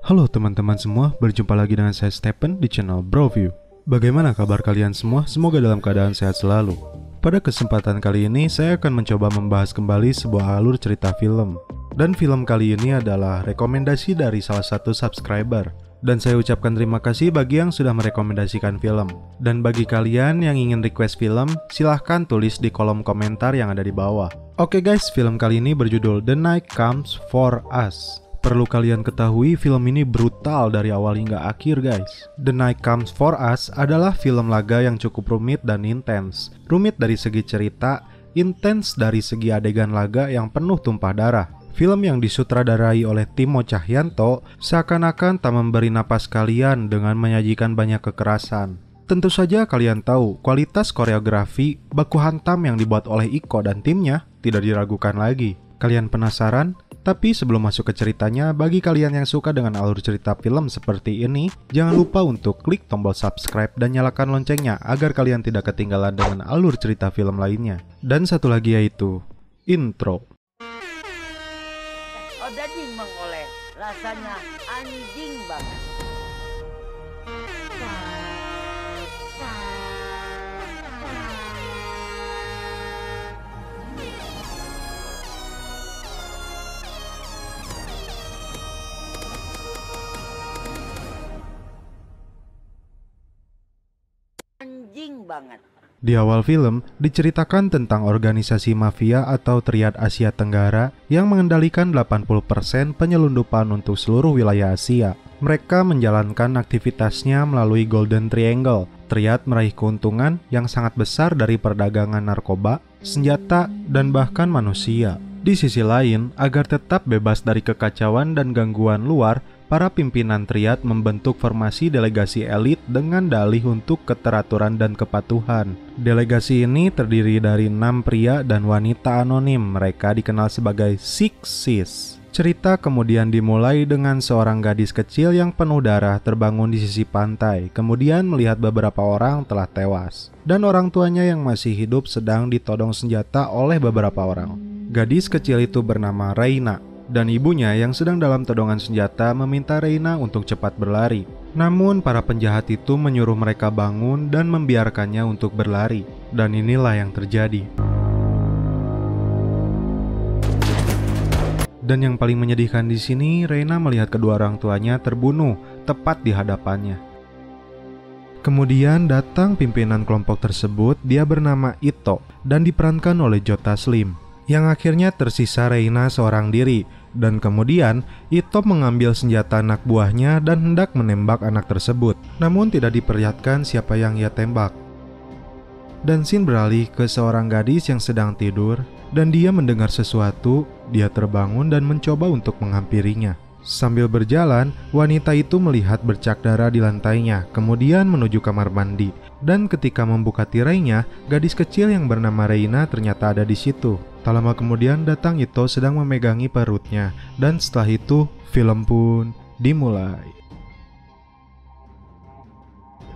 Halo teman-teman semua, berjumpa lagi dengan saya Stephen di channel Broview. Bagaimana kabar kalian semua? Semoga dalam keadaan sehat selalu. Pada kesempatan kali ini, saya akan mencoba membahas kembali sebuah alur cerita film. Dan film kali ini adalah rekomendasi dari salah satu subscriber. Dan saya ucapkan terima kasih bagi yang sudah merekomendasikan film. Dan bagi kalian yang ingin request film, silahkan tulis di kolom komentar yang ada di bawah. Oke guys, film kali ini berjudul The Night Comes For Us. Perlu kalian ketahui, film ini brutal dari awal hingga akhir guys. The Night Comes For Us adalah film laga yang cukup rumit dan intens. Rumit dari segi cerita, intens dari segi adegan laga yang penuh tumpah darah. Film yang disutradarai oleh Timo Cahyanto seakan-akan tak memberi napas kalian dengan menyajikan banyak kekerasan. Tentu saja kalian tahu, kualitas koreografi baku hantam yang dibuat oleh Iko dan timnya tidak diragukan lagi. Kalian penasaran? Tapi sebelum masuk ke ceritanya, bagi kalian yang suka dengan alur cerita film seperti ini, jangan lupa untuk klik tombol subscribe dan nyalakan loncengnya agar kalian tidak ketinggalan dengan alur cerita film lainnya. Dan satu lagi yaitu intro. Oh, daging mengoleh, rasanya anjing banget. Anjing banget. Di awal film, diceritakan tentang organisasi mafia atau Triad Asia Tenggara yang mengendalikan 80% penyelundupan untuk seluruh wilayah Asia. Mereka menjalankan aktivitasnya melalui Golden Triangle. Triad meraih keuntungan yang sangat besar dari perdagangan narkoba, senjata, dan bahkan manusia. Di sisi lain, agar tetap bebas dari kekacauan dan gangguan luar, para pimpinan Triad membentuk formasi delegasi elit dengan dalih untuk keteraturan dan kepatuhan. Delegasi ini terdiri dari 6 pria dan wanita anonim. Mereka dikenal sebagai Six Sis. Cerita kemudian dimulai dengan seorang gadis kecil yang penuh darah terbangun di sisi pantai, kemudian melihat beberapa orang telah tewas, dan orang tuanya yang masih hidup sedang ditodong senjata oleh beberapa orang. Gadis kecil itu bernama Reina, dan ibunya yang sedang dalam todongan senjata meminta Reina untuk cepat berlari. Namun para penjahat itu menyuruh mereka bangun dan membiarkannya untuk berlari. Dan inilah yang terjadi. Dan yang paling menyedihkan di sini, Reina melihat kedua orang tuanya terbunuh tepat di hadapannya. Kemudian datang pimpinan kelompok tersebut, dia bernama Ito dan diperankan oleh Jota Slim. Yang akhirnya tersisa Reina seorang diri, dan kemudian Ito mengambil senjata anak buahnya dan hendak menembak anak tersebut, namun tidak diperlihatkan siapa yang ia tembak. Dan scene beralih ke seorang gadis yang sedang tidur, dan dia mendengar sesuatu. Dia terbangun dan mencoba untuk menghampirinya. Sambil berjalan, wanita itu melihat bercak darah di lantainya, kemudian menuju kamar mandi. Dan ketika membuka tirainya, gadis kecil yang bernama Reina ternyata ada di situ. Tak lama kemudian datang Ito sedang memegangi perutnya, dan setelah itu film pun dimulai.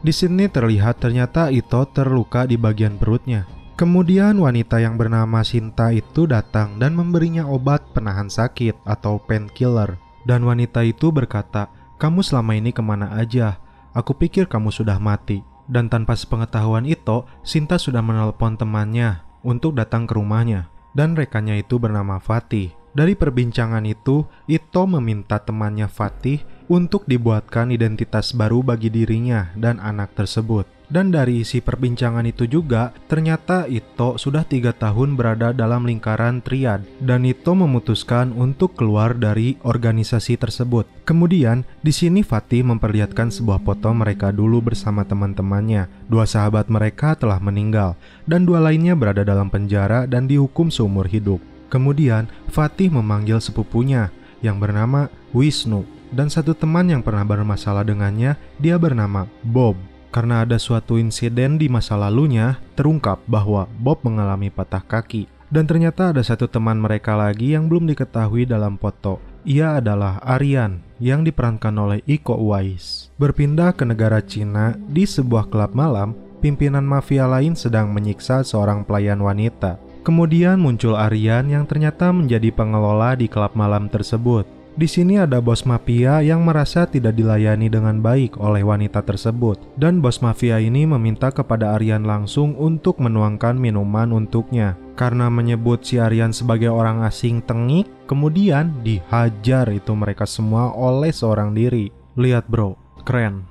Di sini terlihat ternyata Ito terluka di bagian perutnya. Kemudian wanita yang bernama Sinta itu datang dan memberinya obat penahan sakit atau painkiller. Dan wanita itu berkata, "Kamu selama ini kemana aja? Aku pikir kamu sudah mati." Dan tanpa sepengetahuan Ito, Sinta sudah menelpon temannya untuk datang ke rumahnya. Dan rekannya itu bernama Fatih. Dari perbincangan itu, Ito meminta temannya Fatih untuk dibuatkan identitas baru bagi dirinya dan anak tersebut. Dan dari isi perbincangan itu juga, ternyata Ito sudah 3 tahun berada dalam lingkaran Triad, dan Ito memutuskan untuk keluar dari organisasi tersebut. Kemudian, di sini Fatih memperlihatkan sebuah foto mereka dulu bersama teman-temannya. 2 sahabat mereka telah meninggal, dan 2 lainnya berada dalam penjara dan dihukum seumur hidup. Kemudian, Fatih memanggil sepupunya yang bernama Wisnu, dan satu teman yang pernah bermasalah dengannya, dia bernama Bob. Karena ada suatu insiden di masa lalunya, terungkap bahwa Bob mengalami patah kaki. Dan ternyata ada satu teman mereka lagi yang belum diketahui dalam foto. Ia adalah Aryan, yang diperankan oleh Iko Uwais. Berpindah ke negara Cina, di sebuah klub malam, pimpinan mafia lain sedang menyiksa seorang pelayan wanita. Kemudian muncul Aryan yang ternyata menjadi pengelola di klub malam tersebut. Di sini ada bos mafia yang merasa tidak dilayani dengan baik oleh wanita tersebut. Dan bos mafia ini meminta kepada Aryan langsung untuk menuangkan minuman untuknya. Karena menyebut si Aryan sebagai orang asing tengik, kemudian dihajar itu mereka semua oleh seorang diri. Lihat bro, keren.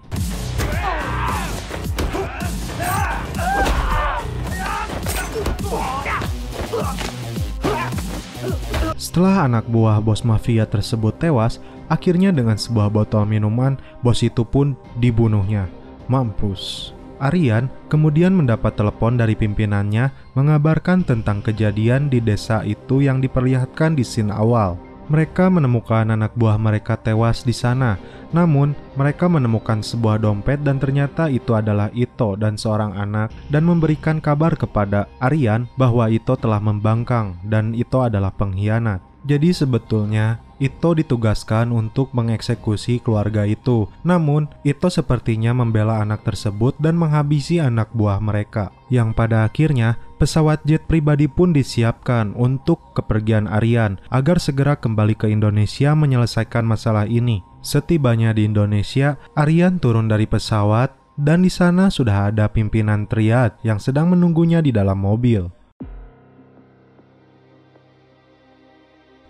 Setelah anak buah bos mafia tersebut tewas, akhirnya dengan sebuah botol minuman, bos itu pun dibunuhnya. Mampus. Aryan kemudian mendapat telepon dari pimpinannya mengabarkan tentang kejadian di desa itu yang diperlihatkan di scene awal. Mereka menemukan anak buah mereka tewas di sana. Namun, mereka menemukan sebuah dompet dan ternyata itu adalah Ito dan seorang anak dan memberikan kabar kepada Aryan bahwa Ito telah membangkang dan Ito adalah pengkhianat. Jadi sebetulnya Ito ditugaskan untuk mengeksekusi keluarga itu. Namun, Ito sepertinya membela anak tersebut dan menghabisi anak buah mereka. Yang pada akhirnya, pesawat jet pribadi pun disiapkan untuk kepergian Aryan agar segera kembali ke Indonesia menyelesaikan masalah ini. Setibanya di Indonesia, Aryan turun dari pesawat dan di sana sudah ada pimpinan triad yang sedang menunggunya di dalam mobil.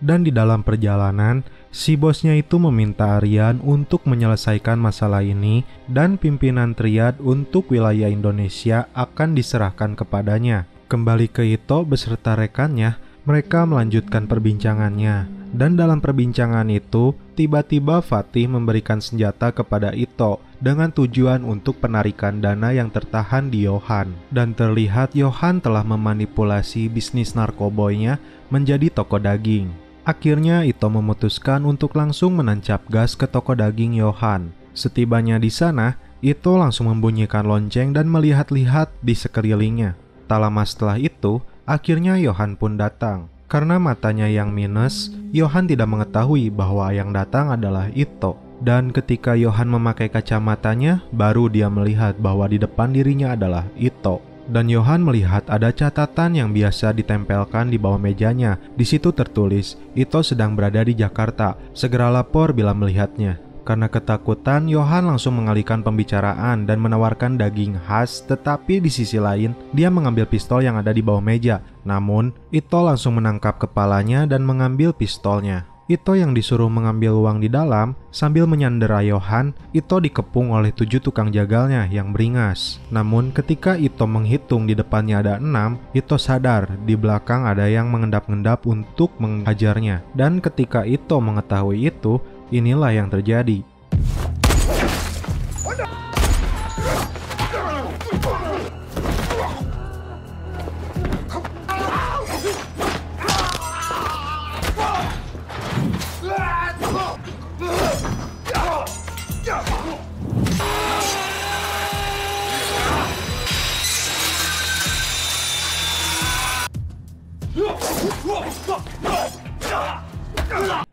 Dan di dalam perjalanan, si bosnya itu meminta Aryan untuk menyelesaikan masalah ini dan pimpinan triad untuk wilayah Indonesia akan diserahkan kepadanya. Kembali ke Ito beserta rekannya, mereka melanjutkan perbincangannya. Dan dalam perbincangan itu, tiba-tiba Fatih memberikan senjata kepada Ito dengan tujuan untuk penarikan dana yang tertahan di Yohan. Dan terlihat Yohan telah memanipulasi bisnis narkoboynya menjadi toko daging. Akhirnya Ito memutuskan untuk langsung menancap gas ke toko daging Yohan. Setibanya di sana, Ito langsung membunyikan lonceng dan melihat-lihat di sekelilingnya. Tak lama setelah itu, akhirnya Yohan pun datang. Karena matanya yang minus, Yohan tidak mengetahui bahwa yang datang adalah Ito. Dan ketika Yohan memakai kacamatanya, baru dia melihat bahwa di depan dirinya adalah Ito. Dan Yohan melihat ada catatan yang biasa ditempelkan di bawah mejanya. Di situ tertulis, Ito sedang berada di Jakarta. Segera lapor bila melihatnya. Karena ketakutan, Yohan langsung mengalihkan pembicaraan dan menawarkan daging khas, tetapi di sisi lain, dia mengambil pistol yang ada di bawah meja. Namun, Ito langsung menangkap kepalanya dan mengambil pistolnya. Ito yang disuruh mengambil uang di dalam, sambil menyandera Yohan, Ito dikepung oleh 7 tukang jagalnya yang beringas. Namun ketika Ito menghitung di depannya ada 6, Ito sadar di belakang ada yang mengendap-endap untuk menghajarnya. Dan ketika Ito mengetahui itu, inilah yang terjadi.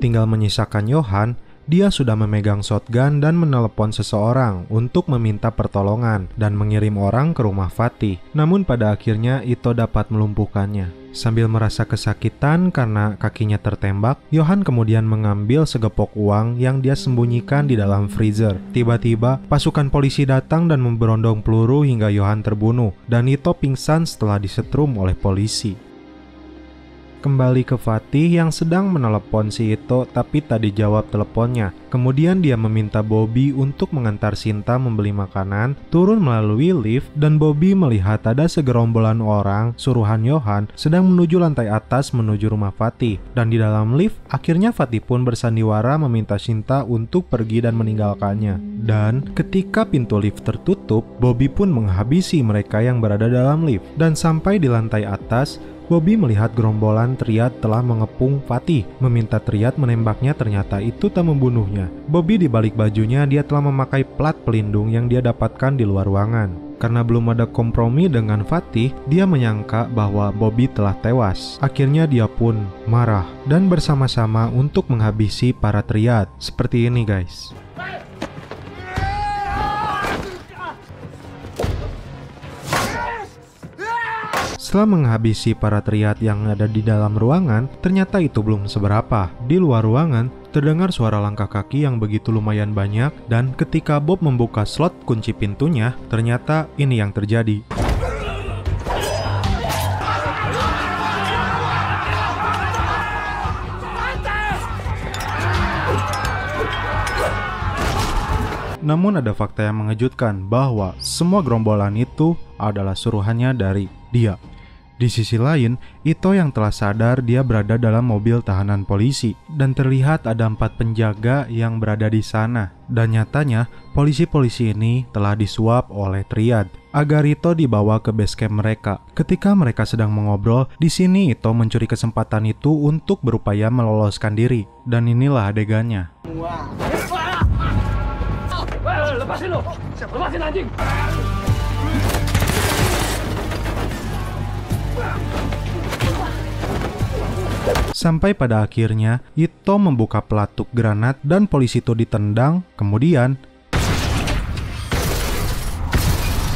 Tinggal menyisakan Yohan, dia sudah memegang shotgun dan menelepon seseorang untuk meminta pertolongan dan mengirim orang ke rumah Fatih. Namun pada akhirnya Ito dapat melumpuhkannya. Sambil merasa kesakitan karena kakinya tertembak, Yohan kemudian mengambil segepok uang yang dia sembunyikan di dalam freezer. Tiba-tiba, pasukan polisi datang dan memberondong peluru hingga Yohan terbunuh, dan Ito pingsan setelah disetrum oleh polisi. Kembali ke Fatih yang sedang menelepon si Ito tapi tak dijawab teleponnya. Kemudian dia meminta Bobby untuk mengantar Sinta membeli makanan, turun melalui lift, dan Bobby melihat ada segerombolan orang suruhan Yohan sedang menuju lantai atas menuju rumah Fatih. Dan di dalam lift, akhirnya Fatih pun bersandiwara meminta Sinta untuk pergi dan meninggalkannya. Dan ketika pintu lift tertutup, Bobby pun menghabisi mereka yang berada dalam lift. Dan sampai di lantai atas, Bobby melihat gerombolan triad telah mengepung Fatih, meminta triad menembaknya, ternyata itu tak membunuhnya. Bobby di balik bajunya dia telah memakai plat pelindung yang dia dapatkan di luar ruangan. Karena belum ada kompromi dengan Fatih, dia menyangka bahwa Bobby telah tewas. Akhirnya dia pun marah dan bersama-sama untuk menghabisi para triad. Seperti ini guys. Setelah menghabisi para triad yang ada di dalam ruangan, ternyata itu belum seberapa. Di luar ruangan, terdengar suara langkah kaki yang begitu lumayan banyak, dan ketika Bob membuka slot kunci pintunya, ternyata ini yang terjadi. Namun ada fakta yang mengejutkan bahwa semua gerombolan itu adalah suruhannya dari dia. Di sisi lain, Ito yang telah sadar dia berada dalam mobil tahanan polisi dan terlihat ada 4 penjaga yang berada di sana. Dan nyatanya, polisi-polisi ini telah disuap oleh triad agar Ito dibawa ke base camp mereka. Ketika mereka sedang mengobrol, di sini Ito mencuri kesempatan itu untuk berupaya meloloskan diri. Dan inilah adegannya. Lepasin lo! Lepasin anjing! Sampai pada akhirnya, Ito membuka pelatuk granat dan polisi itu ditendang. Kemudian,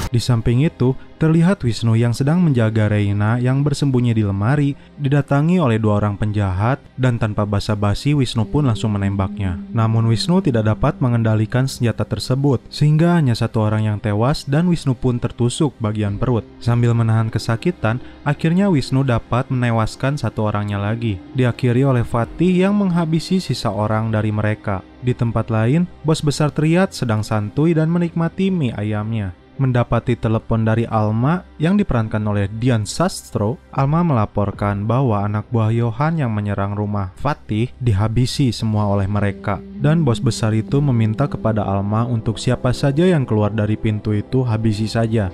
di samping itu, terlihat Wisnu yang sedang menjaga Reina yang bersembunyi di lemari, didatangi oleh 2 orang penjahat, dan tanpa basa-basi Wisnu pun langsung menembaknya. Namun Wisnu tidak dapat mengendalikan senjata tersebut, sehingga hanya 1 orang yang tewas dan Wisnu pun tertusuk bagian perut. Sambil menahan kesakitan, akhirnya Wisnu dapat menewaskan 1 orangnya lagi, diakhiri oleh Fatih yang menghabisi sisa orang dari mereka. Di tempat lain, bos besar triad sedang santuy dan menikmati mie ayamnya. Mendapati telepon dari Alma yang diperankan oleh Dian Sastro, Alma melaporkan bahwa anak buah Johan yang menyerang rumah Fatih dihabisi semua oleh mereka. Dan bos besar itu meminta kepada Alma untuk siapa saja yang keluar dari pintu itu habisi saja.